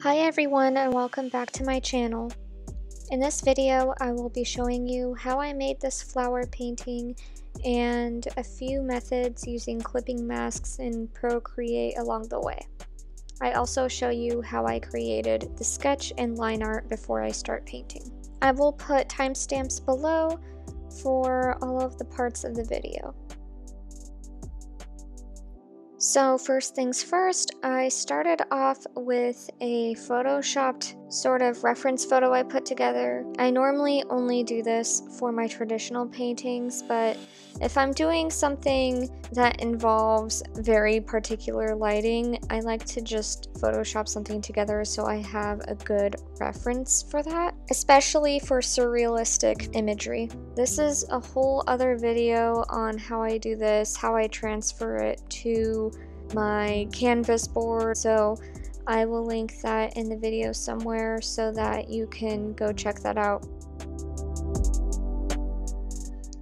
Hi everyone and welcome back to my channel. In this video I will be showing you how I made this flower painting and a few methods using clipping masks in Procreate along the way. I also show you how I created the sketch and line art before I start painting. I will put timestamps below for all of the parts of the video. So first things first, I started off with a photoshopped sort of reference photo I put together. I normally only do this for my traditional paintings, but if I'm doing something that involves very particular lighting, I like to just Photoshop something together so I have a good reference for that, especially for surrealistic imagery. This is a whole other video on how I do this, how I transfer it to my canvas board, so I will link that in the video somewhere so that you can go check that out.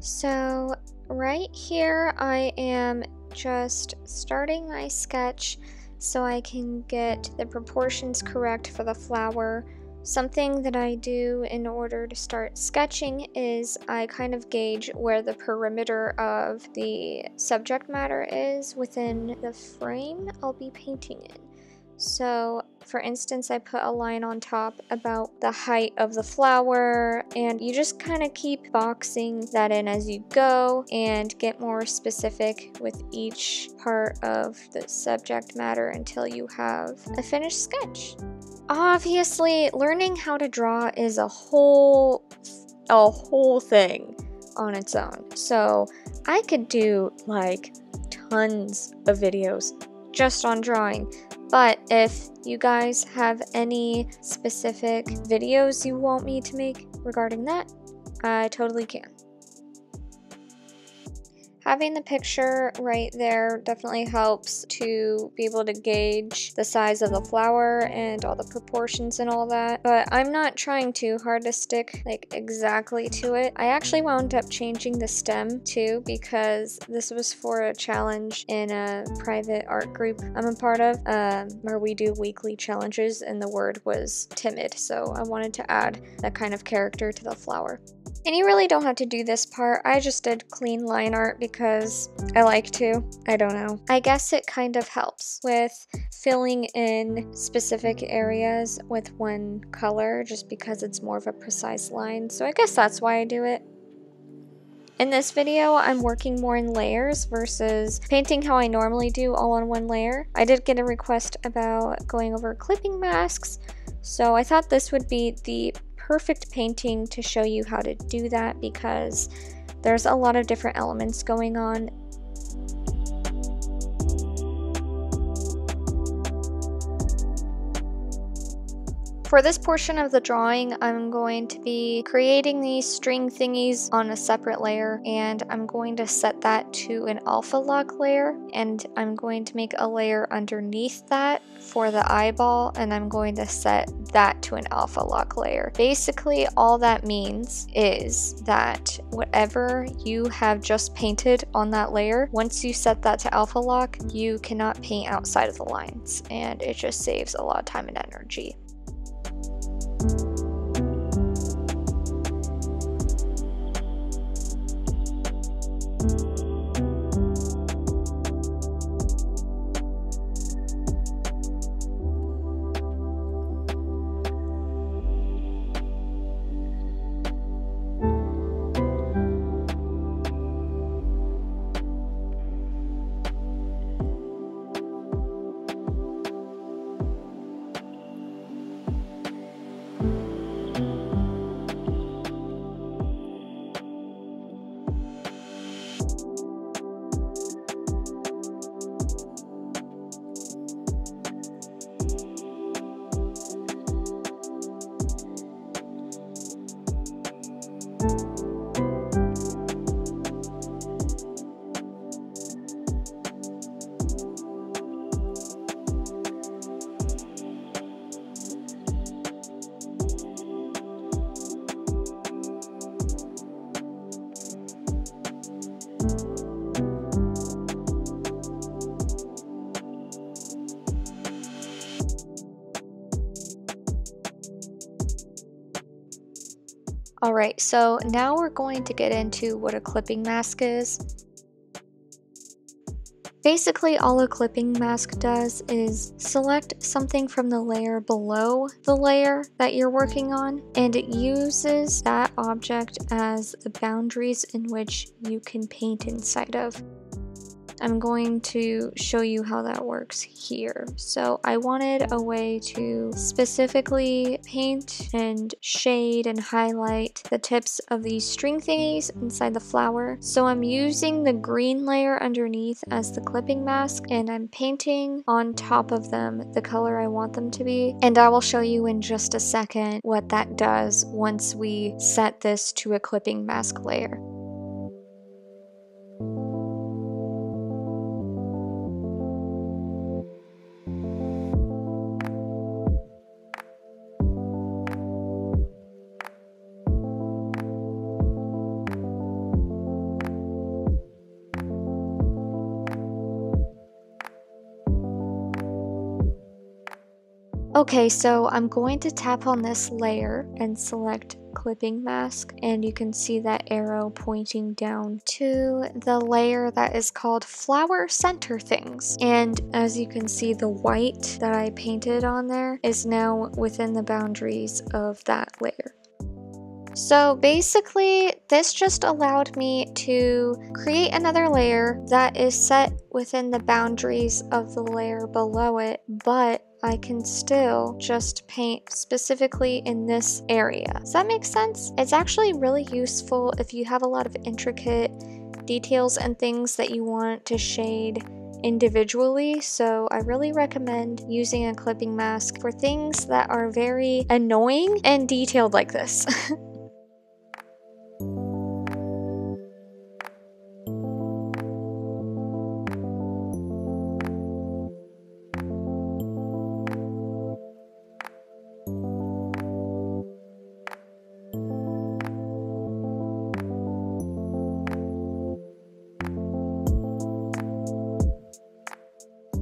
So right here I am just starting my sketch so I can get the proportions correct for the flower. Something that I do in order to start sketching is I kind of gauge where the perimeter of the subject matter is within the frame I'll be painting in. So for instance, I put a line on top about the height of the flower, and you just kind of keep boxing that in as you go and get more specific with each part of the subject matter until you have a finished sketch. Obviously, learning how to draw is a whole thing on its own. So I could do like tons of videos just on drawing. But if you guys have any specific videos you want me to make regarding that, I totally can. Having the picture right there definitely helps to be able to gauge the size of the flower and all the proportions and all that, but I'm not trying too hard to stick like exactly to it. I actually wound up changing the stem too because this was for a challenge in a private art group I'm a part of, where we do weekly challenges, and the word was timid, so I wanted to add that kind of character to the flower. And you really don't have to do this part. I just did clean line art because I like to. I don't know. I guess it kind of helps with filling in specific areas with one color just because it's more of a precise line. So I guess that's why I do it. In this video, I'm working more in layers versus painting how I normally do all on one layer. I did get a request about going over clipping masks, so I thought this would be the perfect painting to show you how to do that because there's a lot of different elements going on. For this portion of the drawing, I'm going to be creating these string thingies on a separate layer, and I'm going to set that to an alpha lock layer, and I'm going to make a layer underneath that for the eyeball, and I'm going to set that to an alpha lock layer. Basically, all that means is that whatever you have just painted on that layer, once you set that to alpha lock, you cannot paint outside of the lines, and it just saves a lot of time and energy. Alright, so now we're going to get into what a clipping mask is. Basically, all a clipping mask does is select something from the layer below the layer that you're working on, and it uses that object as the boundaries in which you can paint inside of. I'm going to show you how that works here. So I wanted a way to specifically paint and shade and highlight the tips of these string thingies inside the flower. So I'm using the green layer underneath as the clipping mask, and I'm painting on top of them the color I want them to be. And I will show you in just a second what that does once we set this to a clipping mask layer. Okay, so I'm going to tap on this layer and select clipping mask, and you can see that arrow pointing down to the layer that is called flower center things. And as you can see, the white that I painted on there is now within the boundaries of that layer. So basically, this just allowed me to create another layer that is set within the boundaries of the layer below it, but I can still just paint specifically in this area. Does that make sense? It's actually really useful if you have a lot of intricate details and things that you want to shade individually, so I really recommend using a clipping mask for things that are very annoying and detailed like this.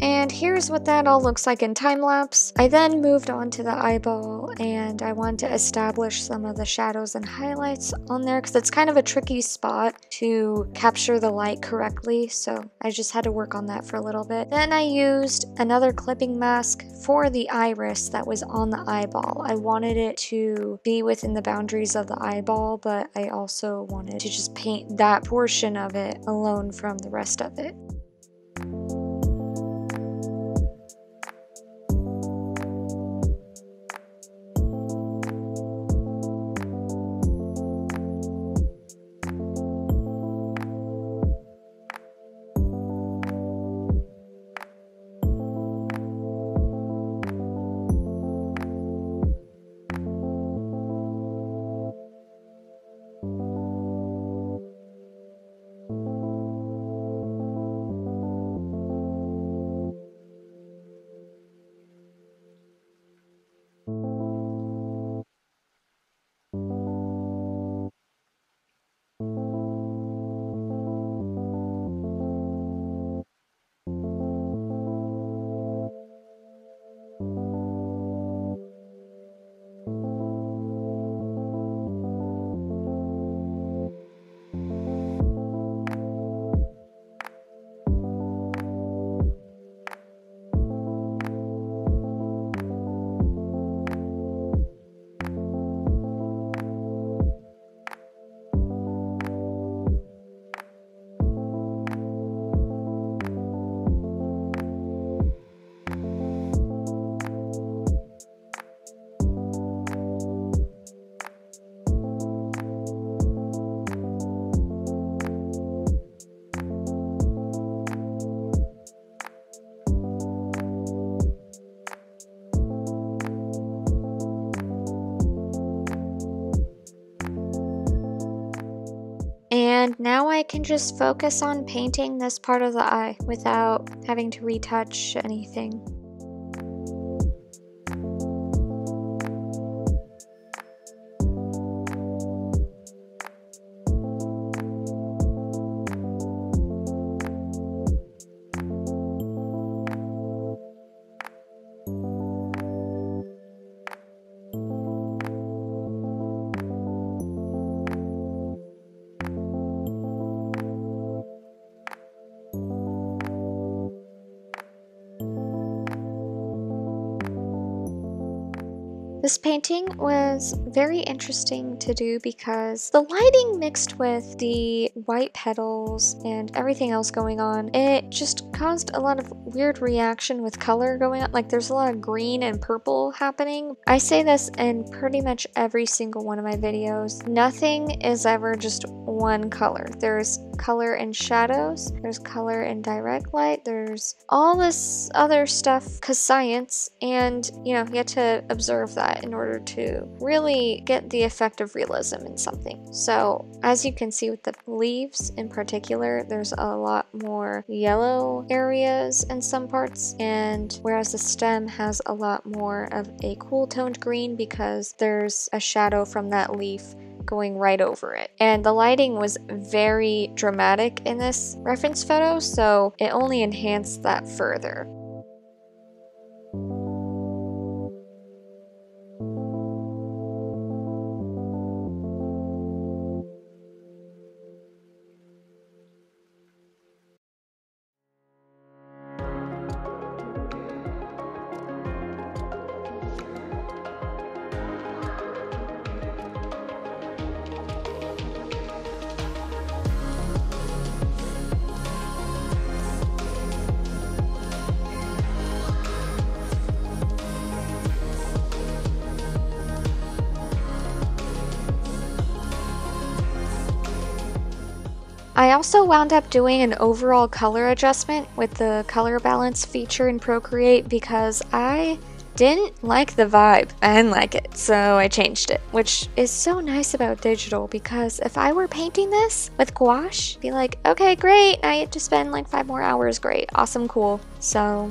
And here's what that all looks like in time-lapse. I then moved on to the eyeball, and I wanted to establish some of the shadows and highlights on there because it's kind of a tricky spot to capture the light correctly, so I just had to work on that for a little bit. Then I used another clipping mask for the iris that was on the eyeball. I wanted it to be within the boundaries of the eyeball, but I also wanted to just paint that portion of it alone from the rest of it. And now I can just focus on painting this part of the eye without having to retouch anything. This painting was very interesting to do because the lighting mixed with the white petals and everything else going on, it just caused a lot of weird reaction with color going on. Like there's a lot of green and purple happening. I say this in pretty much every single one of my videos. Nothing is ever just one color. There's color in shadows, there's color in direct light, there's all this other stuff cause science, and you know, you have to observe that in order to really get the effect of realism in something. So as you can see with the leaves in particular, there's a lot more yellow areas in some parts, and whereas the stem has a lot more of a cool toned green because there's a shadow from that leaf going right over it. And the lighting was very dramatic in this reference photo, so it only enhanced that further. I also wound up doing an overall color adjustment with the color balance feature in Procreate because I didn't like the vibe. I didn't like it, so I changed it, which is so nice about digital because if I were painting this with gouache, I'd be like, okay, great, I get to spend like 5 more hours, great, awesome, cool. So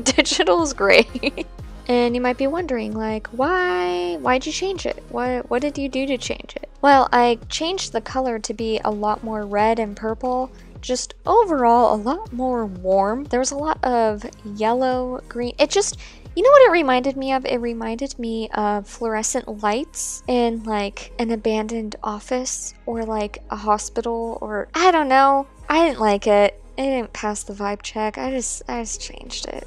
digital is great. And you might be wondering, like, why'd you change it? What did you do to change it? Well, I changed the color to be a lot more red and purple, just overall a lot more warm. There was a lot of yellow, green. It just, you know what it reminded me of? It reminded me of fluorescent lights in like an abandoned office or like a hospital, or I don't know. I didn't like it. It didn't pass the vibe check. I just changed it.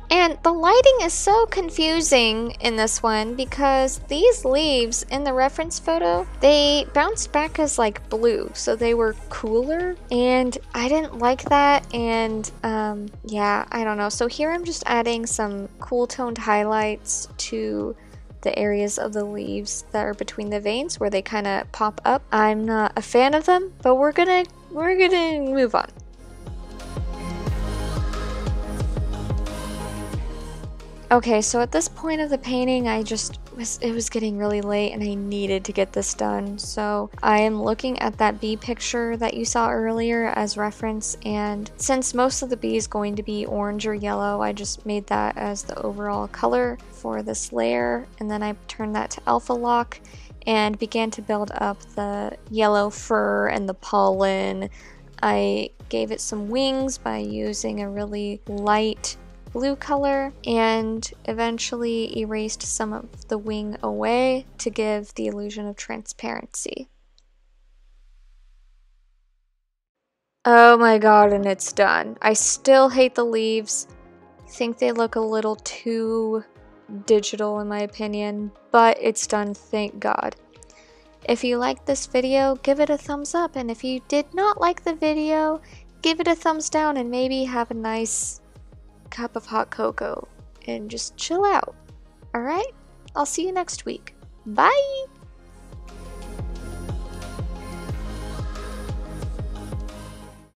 And the lighting is so confusing in this one because these leaves in the reference photo, they bounced back as like blue, so they were cooler, and I didn't like that, and yeah, I don't know. So here I'm just adding some cool toned highlights to the areas of the leaves that are between the veins where they kind of pop up. I'm not a fan of them, but we're gonna move on. Okay, so at this point of the painting, it was getting really late and I needed to get this done. So I am looking at that bee picture that you saw earlier as reference, and since most of the bee is going to be orange or yellow, I just made that as the overall color for this layer, and then I turned that to alpha lock and began to build up the yellow fur and the pollen. I gave it some wings by using a really light blue color and eventually erased some of the wing away to give the illusion of transparency. Oh my god, and it's done. I still hate the leaves. I think they look a little too digital in my opinion, but it's done, thank god. If you liked this video, give it a thumbs up, and if you did not like the video, give it a thumbs down and maybe have a nice cup of hot cocoa and just chill out. Alright? I'll see you next week. Bye!